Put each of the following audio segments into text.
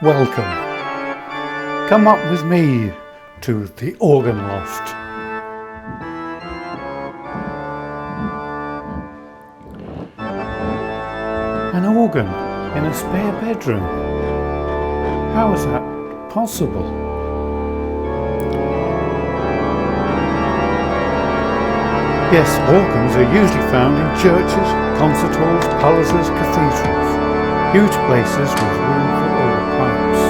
Welcome. Come up with me to the organ loft. An organ in a spare bedroom. How is that possible? Yes, organs are usually found in churches, concert halls, palaces, cathedrals, huge places with room for all the pipes.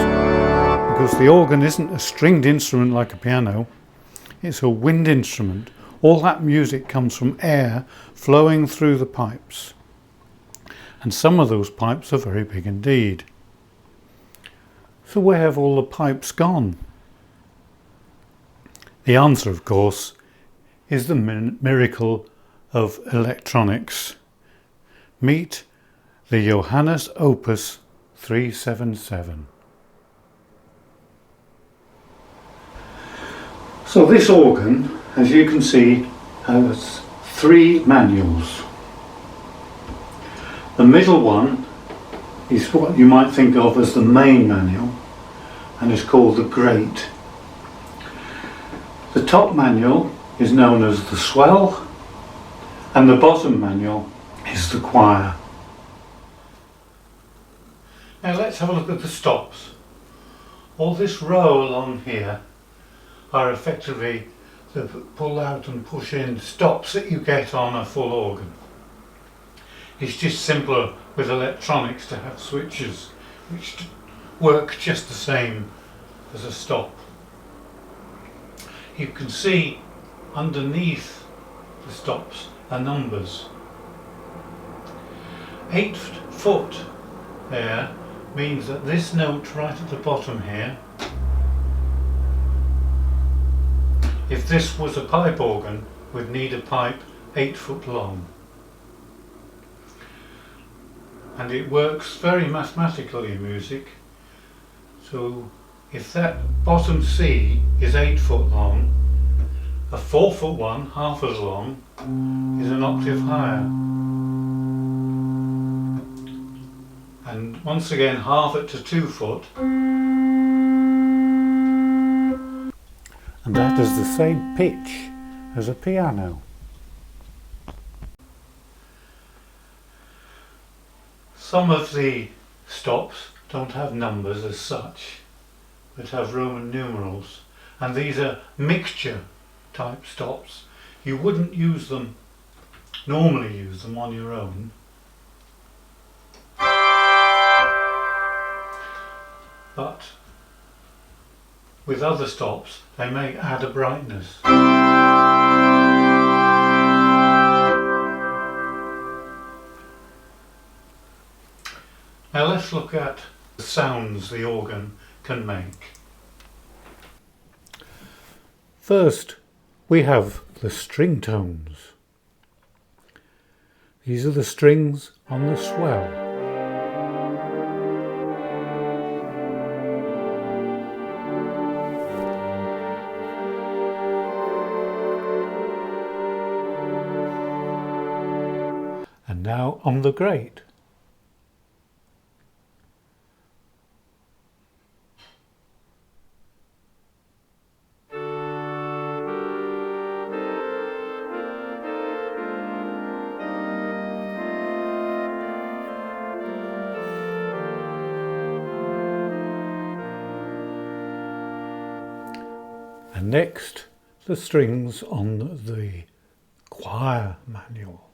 Because the organ isn't a stringed instrument like a piano, it's a wind instrument. All that music comes from air flowing through the pipes. And some of those pipes are very big indeed. So where have all the pipes gone? The answer, of course, is the miracle of electronics. Meet the Johannus Opus 377. So this organ, as you can see, has 3 manuals. The middle one is what you might think of as the main manual and is called the Great. The top manual is known as the Swell and the bottom manual is the Choir. Now let's have a look at the stops. All this row along here are effectively the pull out and push in stops that you get on a full organ. It's just simpler with electronics to have switches which work just the same as a stop. You can see underneath the stops are numbers. 8 foot there means that this note right at the bottom here, if this was a pipe organ, would need a pipe 8 foot long. And it works very mathematically in music. So if that bottom C is 8 foot long, a 4 foot one, half as long, is an octave higher. And once again, halve it to 2 foot. And that is the same pitch as a piano. Some of the stops don't have numbers as such, but have Roman numerals, and these are mixture type stops. You wouldn't normally use them on your own, but with other stops they may add a brightness. Now let's look at the sounds the organ can make. First, we have the string tones. These are the strings on the swell. And now on the Great. And next, the strings on the Choir manual.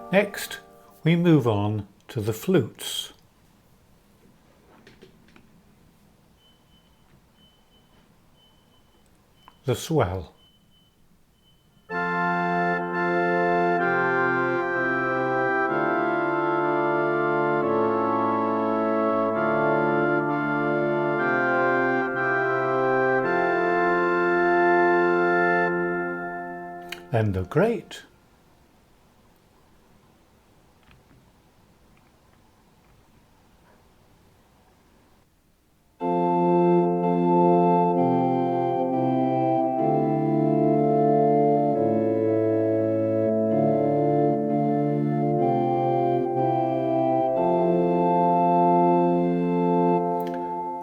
Next, we move on to the flutes. The swell. then the great.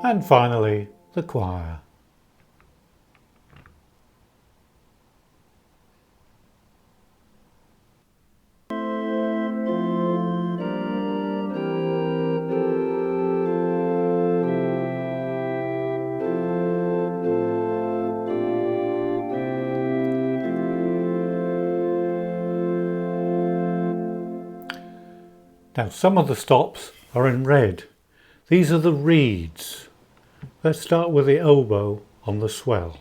And finally, the choir. Now some of the stops are in red. These are the reeds. Let's start with the oboe on the swell.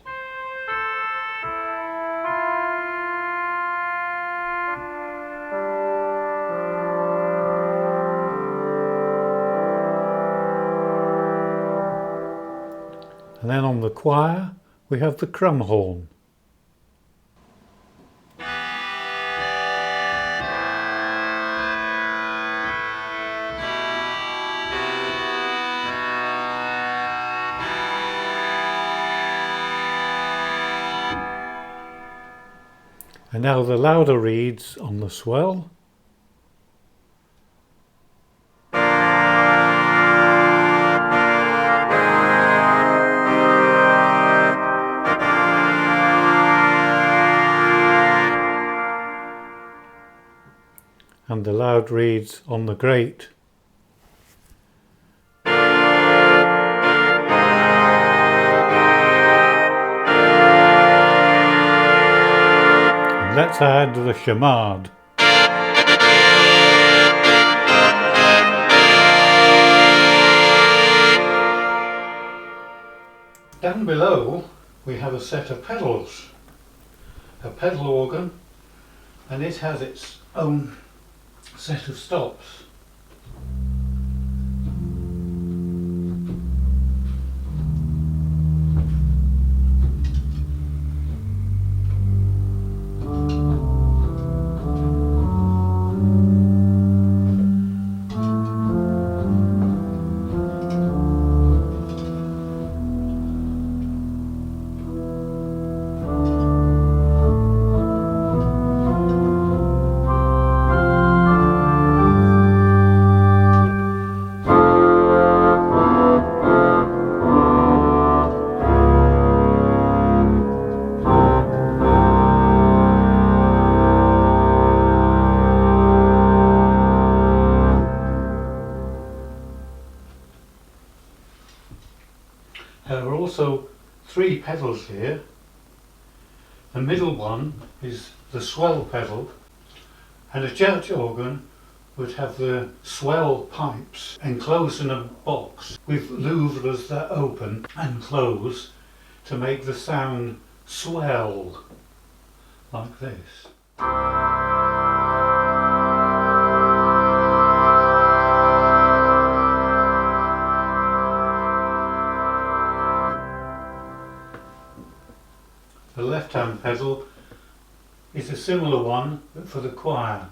And then on the choir we have the crumb horn. And now the louder reeds on the swell. And the loud reeds on the great. Let's add the chamade. Down below we have a set of pedals, a pedal organ, and it has its own set of stops. There are also three pedals here. The middle one is the swell pedal, and a church organ would have the swell pipes enclosed in a box with louvres that open and close to make the sound swell like this. The left-hand pedal is a similar one, but for the choir.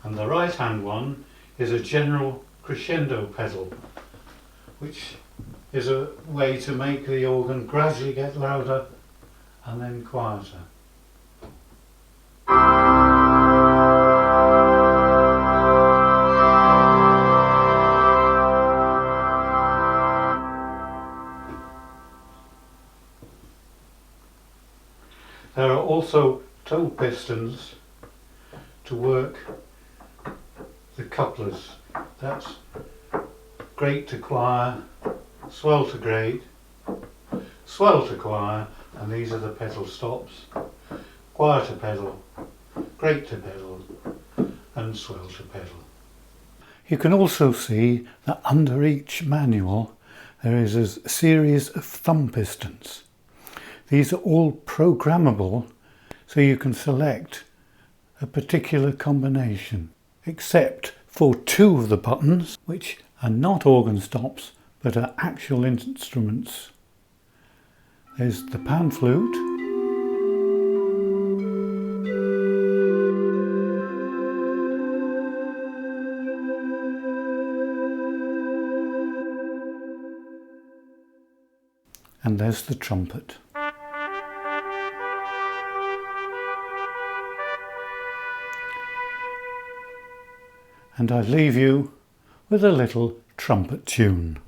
And the right-hand one is a general crescendo pedal, which is a way to make the organ gradually get louder and then quieter. There are also toe pistons to work the couplers. That's great to choir, swell to great, swell to choir, and these are the pedal stops. Choir to pedal, great to pedal, and swell to pedal. You can also see that under each manual there is a series of thumb pistons. These are all programmable, so you can select a particular combination, except for two of the buttons, which are not organ stops but are actual instruments. There's the pan flute, and there's the trumpet. And I leave you with a little trumpet tune.